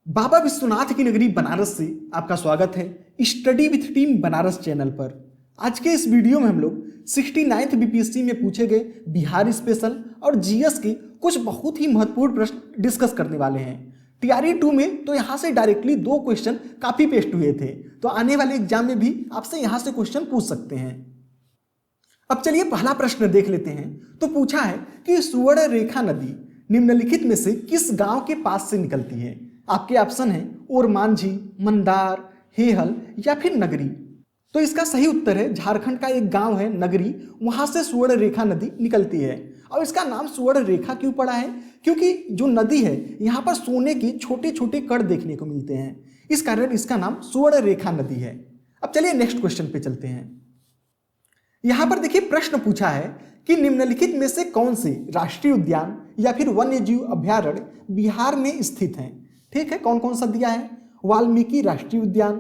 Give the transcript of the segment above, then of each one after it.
बाबा विश्वनाथ की नगरी बनारस से आपका स्वागत है study with team Banaras channel पर। आज के इस वीडियो में हम लोग 69th बीपीएससी में पूछे गए बिहार स्पेशल और जीएस के कुछ बहुत ही महत्वपूर्ण प्रश्न डिस्कस करने वाले हैं। टीआरई 2 में तो यहाँ से डायरेक्टली 2 क्वेश्चन कॉपी पेस्ट हुए थे, तो आने वाले एग्जाम में भी आपसे यहाँ से क्वेश्चन पूछ सकते हैं। अब चलिए पहला प्रश्न देख लेते हैं। तो पूछा है कि सुवर्ण रेखा नदी निम्नलिखित में से किस गांव के पास से निकलती है। आपके ऑप्शन है ओरमांझी, मंदार, हेहल या फिर नगरी। तो इसका सही उत्तर है झारखंड का एक गांव है नगरी, वहां से सुवर्ण रेखा नदी निकलती है। और इसका नाम सुवर्ण रेखा क्यों पड़ा है? क्योंकि जो नदी है यहाँ पर सोने के छोटे छोटे कण देखने को मिलते हैं, इस कारण इसका नाम सुवर्ण रेखा नदी है। अब चलिए नेक्स्ट क्वेश्चन पे चलते हैं। यहां पर देखिए प्रश्न पूछा है कि निम्नलिखित में से कौन से राष्ट्रीय उद्यान या फिर वन्य जीव अभ्यारण्य बिहार में स्थित हैं। ठीक है, कौन कौन सा दिया है? वाल्मीकि राष्ट्रीय उद्यान,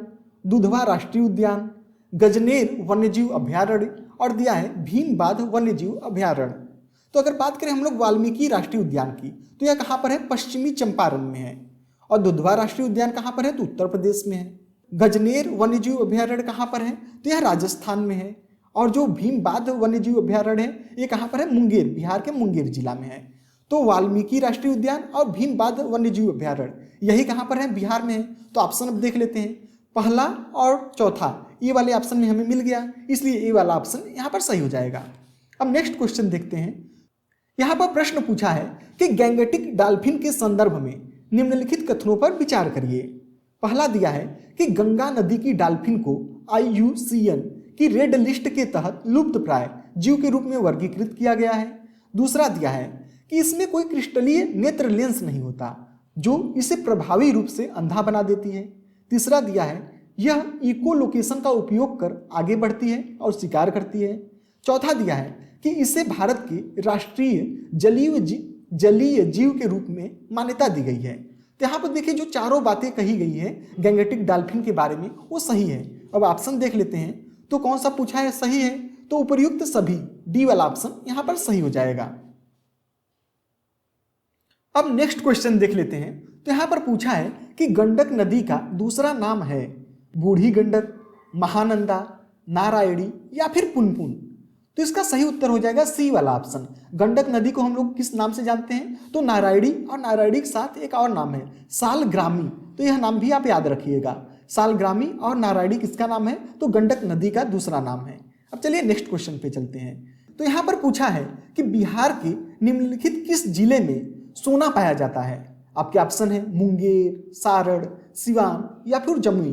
दुधवा राष्ट्रीय उद्यान, गजनेर वन्यजीव अभ्यारण्य और दिया है भीमबाध वन्यजीव अभ्यारण्य। तो अगर बात करें हम लोग वाल्मीकि राष्ट्रीय उद्यान की, तो यह कहां पर है? पश्चिमी चंपारण में है। और दुधवा राष्ट्रीय उद्यान कहां पर है? तो उत्तर प्रदेश में है। गजनेर वन्यजीव अभ्यारण्य कहां पर है? तो यह राजस्थान में है। और जो भीमबाध वन्यजीव अभ्यारण्य है ये कहां पर है? मुंगेर, बिहार के मुंगेर जिला में है। तो वाल्मीकि राष्ट्रीय उद्यान और भीमबाध वन्यजीव अभ्यारण्य यही कहां पर है? बिहार में है। तो ऑप्शन अब देख लेते हैं, पहला और चौथा ये वाले ऑप्शन में हमें मिल गया, इसलिए ये वाला ऑप्शन यहां पर सही हो जाएगा। अब नेक्स्ट क्वेश्चन देखते हैं। यहां पर प्रश्न पूछा है कि गैंगेटिक डॉल्फिन के संदर्भ में निम्नलिखित कथनों पर विचार करिए। पहला दिया है कि गंगा नदी की डॉल्फिन को IUCN की रेड लिस्ट के तहत लुप्त प्राय जीव के रूप में वर्गीकृत किया गया है। दूसरा दिया है कि इसमें कोई क्रिस्टलीय नेत्र लेंस नहीं होता जो इसे प्रभावी रूप से अंधा बना देती है। तीसरा दिया है यह इको लोकेशन का उपयोग कर आगे बढ़ती है और शिकार करती है। चौथा दिया है कि इसे भारत के राष्ट्रीय जलीय जीव के रूप में मान्यता दी गई है। तो यहाँ पर देखिए जो चारों बातें कही गई है गैंगेटिक डॉल्फिन के बारे में वो सही है। अब ऑप्शन देख लेते हैं, तो कौन सा पूछा है सही है? तो उपर्युक्त सभी, डी वाला ऑप्शन यहां पर सही हो जाएगा। अब नेक्स्ट क्वेश्चन देख लेते हैं। तो यहां पर पूछा है कि गंडक नदी का दूसरा नाम है बूढ़ी गंडक, महानंदा, नारायणी या फिर पुनपुन। तो इसका सही उत्तर हो जाएगा सी वाला ऑप्शन। गंडक नदी को हम लोग किस नाम से जानते हैं? तो नारायणी, और नारायणी के साथ एक और नाम है सालग्रामी। तो यह नाम भी आप याद रखिएगा, सालग्रामी और नारायणी किसका नाम है? तो गंडक नदी का दूसरा नाम है। अब चलिए नेक्स्ट क्वेश्चन पे चलते हैं। तो यहां पर पूछा है कि बिहार के निम्नलिखित किस जिले में सोना पाया जाता है। आपके ऑप्शन है मुंगेर, सारण, सिवान या फिर जमुई।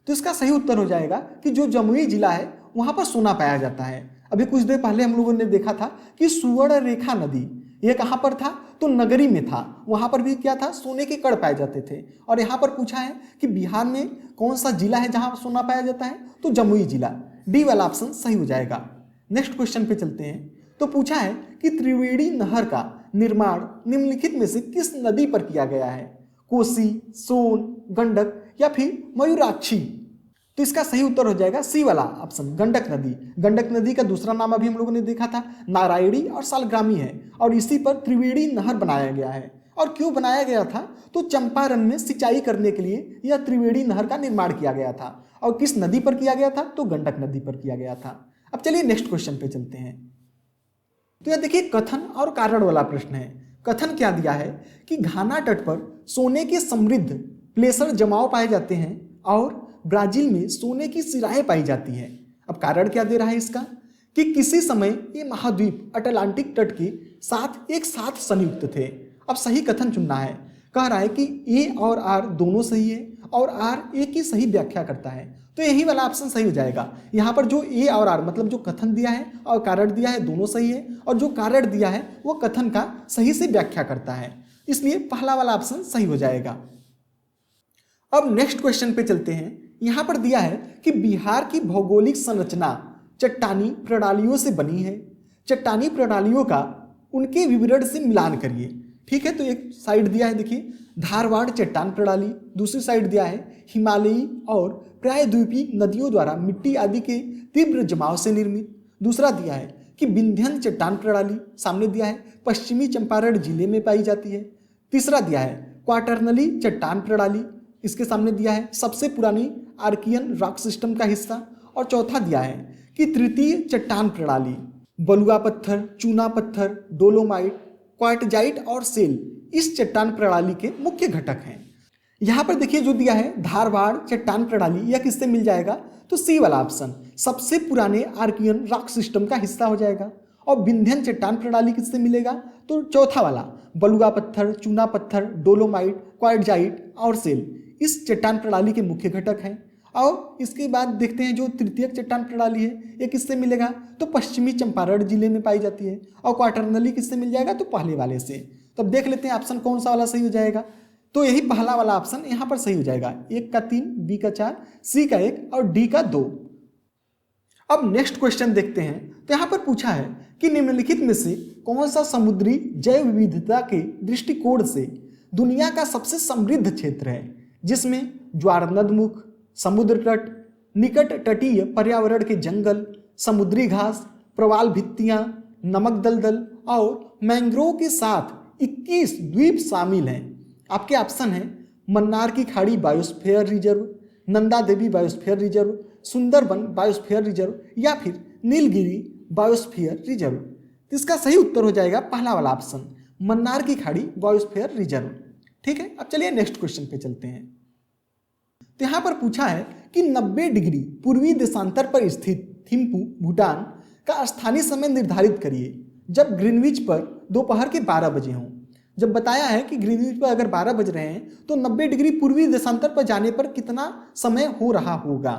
तो इसका सही उत्तर हो जाएगा कि जो जमुई जिला है वहां पर सोना पाया जाता है। अभी कुछ देर पहले हम लोगों ने देखा था कि सुवर्ण रेखा नदी यह कहां पर था? तो नगरी में था। वहां पर भी क्या था? सोने के कण पाए जाते थे। और यहां पर पूछा है कि बिहार में कौन सा जिला है जहां सोना पाया जाता है? तो जमुई जिला, डी वाला ऑप्शन सही हो जाएगा। नेक्स्ट क्वेश्चन पे चलते हैं। तो पूछा है कि त्रिवेणी नहर का निर्माण निम्नलिखित में से किस नदी पर किया गया है? कोसी, सोन, गंडक या फिर मयूराक्षी। तो इसका सही उत्तर हो जाएगा सी वाला ऑप्शन, गंडक नदी। गंडक नदी का दूसरा नाम अभी हम लोगों ने देखा था नारायणी और सालग्रामी है, और इसी पर त्रिवेणी नहर बनाया गया है। और क्यों बनाया गया था? तो चंपारण में सिंचाई करने के लिए यह त्रिवेणी नहर का निर्माण किया गया था। और किस नदी पर किया गया था? तो गंडक नदी पर किया गया था। अब चलिए नेक्स्ट क्वेश्चन पे चलते हैं। तो यह देखिए कथन और कारण वाला प्रश्न है। कथन क्या दिया है कि घाना तट पर सोने के समृद्ध प्लेसर जमाव पाए जाते हैं और ब्राजील में सोने की सिराएं पाई जाती हैं। अब कारण क्या दे रहा है इसका? कि किसी समय ये महाद्वीप अटलांटिक तट के साथ एक साथ संयुक्त थे। अब सही कथन चुनना है। कह रहा है कि ए और आर दोनों सही है और आर ए की सही व्याख्या करता है। तो यही वाला ऑप्शन सही हो जाएगा। यहाँ पर जो ए और आर मतलब जो कथन दिया है और कारण दिया है दोनों सही है, और जो कारण दिया है वो कथन का सही से व्याख्या करता है, इसलिए पहला वाला ऑप्शन सही हो जाएगा। अब नेक्स्ट क्वेश्चन पे चलते हैं। यहां पर दिया है कि बिहार की भौगोलिक संरचना चट्टानी प्रणालियों से बनी है। चट्टानी प्रणालियों का उनके विवरण से मिलान करिए। ठीक है, तो एक साइड दिया है देखिए धारवाड़ चट्टान प्रणाली, दूसरी साइड दिया है हिमालयी और प्रायद्वीपीय नदियों द्वारा मिट्टी आदि के तीव्र जमाव से निर्मित। दूसरा दिया है कि विंध्यन चट्टान प्रणाली, सामने दिया है पश्चिमी चंपारण जिले में पाई जाती है। तीसरा दिया है क्वाटरनली चट्टान प्रणाली इसके सामने दिया है, सबसे पुरानी आर्कियन रॉक सिस्टम का हिस्सा। और चौथा दिया है कि तृतीय चट्टान प्रणाली बलुआ पत्थर, चूना पत्थर, डोलोमाइट, क्वार्टजाइट और सेल इस चट्टान प्रणाली के मुख्य घटक हैं। यहाँ पर देखिए जो दिया है धारवाड़ चट्टान प्रणाली, यह किससे मिल जाएगा? तो सी वाला ऑप्शन सबसे पुराने आर्कियन रॉक सिस्टम का हिस्सा हो जाएगा। और विंध्यन चट्टान प्रणाली किससे मिलेगा? तो चौथा वाला बलुआ पत्थर, चूना पत्थर, डोलोमाइट, क्वार्टजाइट और सेल इस चट्टान प्रणाली के मुख्य घटक हैं। और इसके बाद देखते हैं जो तृतीय चट्टान प्रणाली है ये किससे मिलेगा? तो पश्चिमी चंपारण जिले में पाई जाती है। और क्वाटरनली किससे मिल जाएगा? तो पहले वाले से। तो अब देख लेते हैं ऑप्शन कौन सा वाला सही हो जाएगा। तो यही पहला वाला ऑप्शन यहाँ पर सही हो जाएगा। 1 का 3, बी का 4, सी का 1 और डी का 2। अब नेक्स्ट क्वेश्चन देखते हैं। तो यहाँ पर पूछा है कि निम्नलिखित में से कौन सा समुद्री जैव विविधता के दृष्टिकोण से दुनिया का सबसे समृद्ध क्षेत्र है, जिसमें ज्वार नदमुख, समुद्र तट, निकट तटीय पर्यावरण के जंगल, समुद्री घास, प्रवाल भित्तियां, नमक दलदल और मैंग्रोव के साथ 21 द्वीप शामिल हैं। आपके ऑप्शन है मन्नार की खाड़ी biosphere reserve, Nanda Devi biosphere reserve, Sundarban biosphere reserve या फिर नीलगिरी बायोस्फीयर रिजर्व। तो इसका सही उत्तर हो जाएगा पहला वाला ऑप्शन मन्नार की खाड़ी बायोस्फीयर रिजर्व। ठीक है, अब चलिए नेक्स्ट क्वेश्चन पे चलते हैं। तो यहाँ पर पूछा है कि 90 डिग्री पूर्वी देशांतर पर स्थित थिम्पू भूटान का स्थानीय समय निर्धारित करिए जब ग्रीनविच पर दोपहर के 12 बजे हों। जब बताया है कि ग्रीनविच पर अगर 12 बज रहे हैं तो 90 डिग्री पूर्वी देशांतर पर जाने पर कितना समय हो रहा होगा।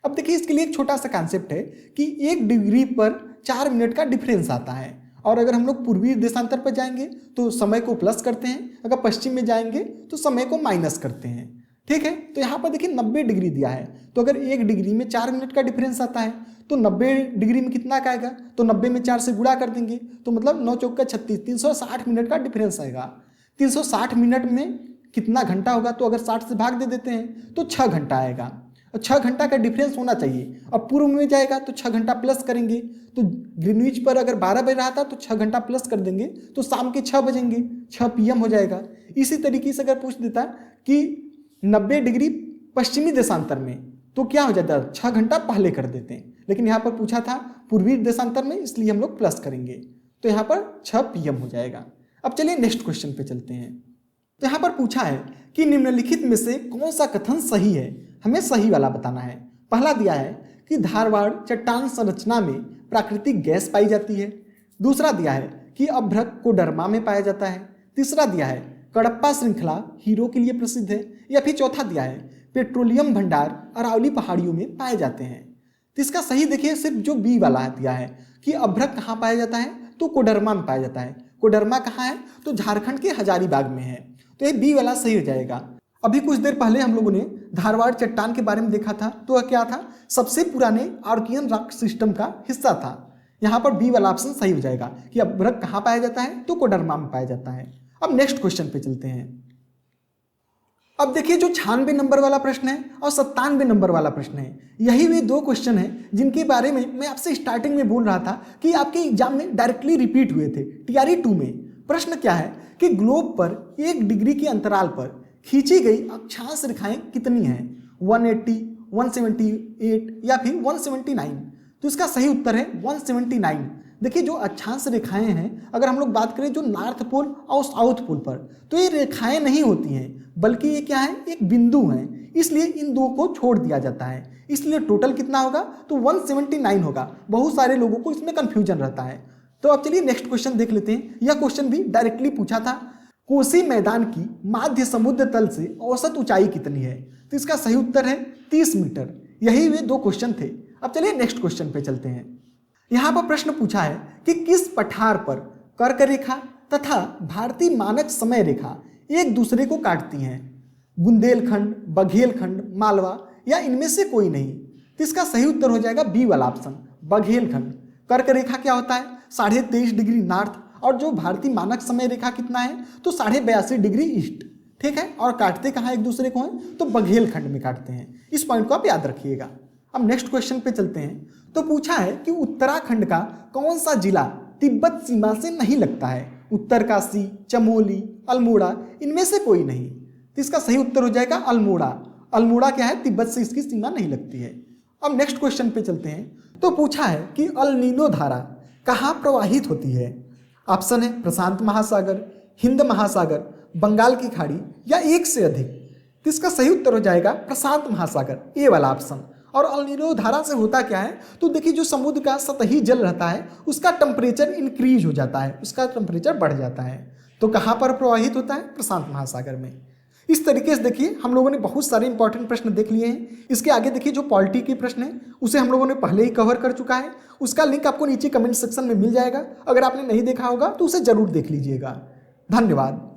अब देखिए इसके लिए एक छोटा सा कॉन्सेप्ट है कि 1 डिग्री पर 4 मिनट का डिफरेंस आता है। और अगर हम लोग पूर्वी देशांतर पर जाएंगे तो समय को प्लस करते हैं, अगर पश्चिम में जाएंगे तो समय को माइनस करते हैं। ठीक है, तो यहाँ पर देखिए 90 डिग्री दिया है, तो अगर 1 डिग्री में 4 मिनट का डिफरेंस आता है तो 90 डिग्री में कितना का आएगा? तो 90 में 4 से गुणा कर देंगे तो मतलब 9 चौक का 36, 360 मिनट का डिफरेंस आएगा। 360 मिनट में कितना घंटा होगा? तो अगर 60 से भाग दे देते हैं तो 6 घंटा आएगा। और 6 घंटा का डिफरेंस होना चाहिए। अब पूर्व में जाएगा तो 6 घंटा प्लस करेंगे, तो ग्रीनविच पर अगर 12 बज रहा था तो 6 घंटा प्लस कर देंगे तो शाम के 6 बजेंगे, 6 PM हो जाएगा। इसी तरीके से अगर पूछ देता कि 90 डिग्री पश्चिमी देशांतर में तो क्या हो जाता है? 6 घंटा पहले कर देते हैं, लेकिन यहाँ पर पूछा था पूर्वी देशांतर में, इसलिए हम लोग प्लस करेंगे तो यहाँ पर 6 PM हो जाएगा। अब चलिए नेक्स्ट क्वेश्चन पे चलते हैं। तो यहाँ पर पूछा है कि निम्नलिखित में से कौन सा कथन सही है? हमें सही वाला बताना है। पहला दिया है कि धारवाड़ चट्टान संरचना में प्राकृतिक गैस पाई जाती है। दूसरा दिया है कि अभ्रक कोडरमा में पाया जाता है। तीसरा दिया है कडप्पा श्रृंखला हीरो के लिए प्रसिद्ध है। या फिर चौथा दिया है पेट्रोलियम भंडार अरावली पहाड़ियों में पाए जाते हैं। तो इसका सही देखिए सिर्फ जो बी वाला दिया है कि अभ्रक कहाँ पाया जाता है? तो कोडरमा में पाया जाता है। कोडरमा कहाँ है? तो झारखंड के हजारीबाग में है। तो ये बी वाला सही हो जाएगा। अभी कुछ देर पहले हम लोगों ने धारवाड़ चट्टान के बारे में देखा था, तो वह क्या था? सबसे पुराने आर्कियन रॉक सिस्टम का हिस्सा था। यहाँ पर बी वाला ऑप्शन सही हो जाएगा कि अभ्रक कहाँ पाया जाता है? तो कोडरमा में पाया जाता है। अब नेक्स्ट क्वेश्चन पे चलते हैं। अब देखिए जो 96 नंबर वाला प्रश्न है और 97 नंबर वाला प्रश्न है, यही वे 2 क्वेश्चन हैं जिनके बारे में मैं आपसे स्टार्टिंग में बोल रहा था कि आपके एग्जाम में डायरेक्टली रिपीट हुए थे। TRE 2 में प्रश्न क्या है कि ग्लोब पर 1 डिग्री के अंतराल पर खींची गई अक्षांश रेखाएं कितनी हैं? 180, 178 या फिर 179। तो इसका सही उत्तर है 179। देखिए जो अक्षांश रेखाएं हैं, अगर हम लोग बात करें जो नॉर्थ पोल और साउथ पोल पर, तो ये रेखाएं नहीं होती हैं, बल्कि ये क्या है? एक बिंदु है। इसलिए इन 2 को छोड़ दिया जाता है। इसलिए टोटल कितना होगा? तो 179 होगा। बहुत सारे लोगों को इसमें कंफ्यूजन रहता है। तो अब चलिए नेक्स्ट क्वेश्चन देख लेते हैं। यह क्वेश्चन भी डायरेक्टली पूछा था, कोसी मैदान की माध्य समुद्र तल से औसत ऊंचाई कितनी है? तो इसका सही उत्तर है 30 मीटर। यही वे 2 क्वेश्चन थे। अब चलिए नेक्स्ट क्वेश्चन पे चलते हैं। यहाँ पर प्रश्न पूछा है कि किस पठार पर कर्क रेखा तथा भारतीय मानक समय रेखा एक दूसरे को काटती हैं? बुंदेलखंड, बघेलखंड, मालवा या इनमें से कोई नहीं? तो इसका सही उत्तर हो जाएगा बी वाला ऑप्शन बघेलखंड। कर्क रेखा क्या होता है? 23.5 डिग्री नॉर्थ, और जो भारतीय मानक समय रेखा कितना है? तो 82.5 डिग्री ईस्ट। ठीक है, और काटते कहाँ एक दूसरे को हैं? तो बघेलखंड में काटते हैं। इस पॉइंट को आप याद रखिएगा। अब नेक्स्ट क्वेश्चन पे चलते हैं। तो पूछा है कि उत्तराखंड का कौन सा जिला तिब्बत सीमा से नहीं लगता है? उत्तरकाशी, चमोली, अल्मोड़ा, इनमें से कोई नहीं। तो इसका सही उत्तर हो जाएगा अल्मोड़ा। अल्मोड़ा क्या है, तिब्बत से इसकी सीमा नहीं लगती है। अब नेक्स्ट क्वेश्चन पे चलते हैं। तो पूछा है कि अल नीनो धारा कहाँ प्रवाहित होती है। ऑप्शन है प्रशांत महासागर, हिंद महासागर, बंगाल की खाड़ी या एक से अधिक। तो इसका सही उत्तर हो जाएगा प्रशांत महासागर, ए वाला ऑप्शन। और अल नीनो धारा से होता क्या है, तो देखिए जो समुद्र का सतही जल रहता है उसका टेम्परेचर इंक्रीज हो जाता है, उसका टेम्परेचर बढ़ जाता है। तो कहाँ पर प्रवाहित होता है, प्रशांत महासागर में। इस तरीके से देखिए हम लोगों ने बहुत सारे इंपॉर्टेंट प्रश्न देख लिए हैं। इसके आगे देखिए जो पॉलिटी के प्रश्न है उसे हम लोगों ने पहले ही कवर कर चुका है, उसका लिंक आपको नीचे कमेंट सेक्शन में मिल जाएगा। अगर आपने नहीं देखा होगा तो उसे जरूर देख लीजिएगा। धन्यवाद।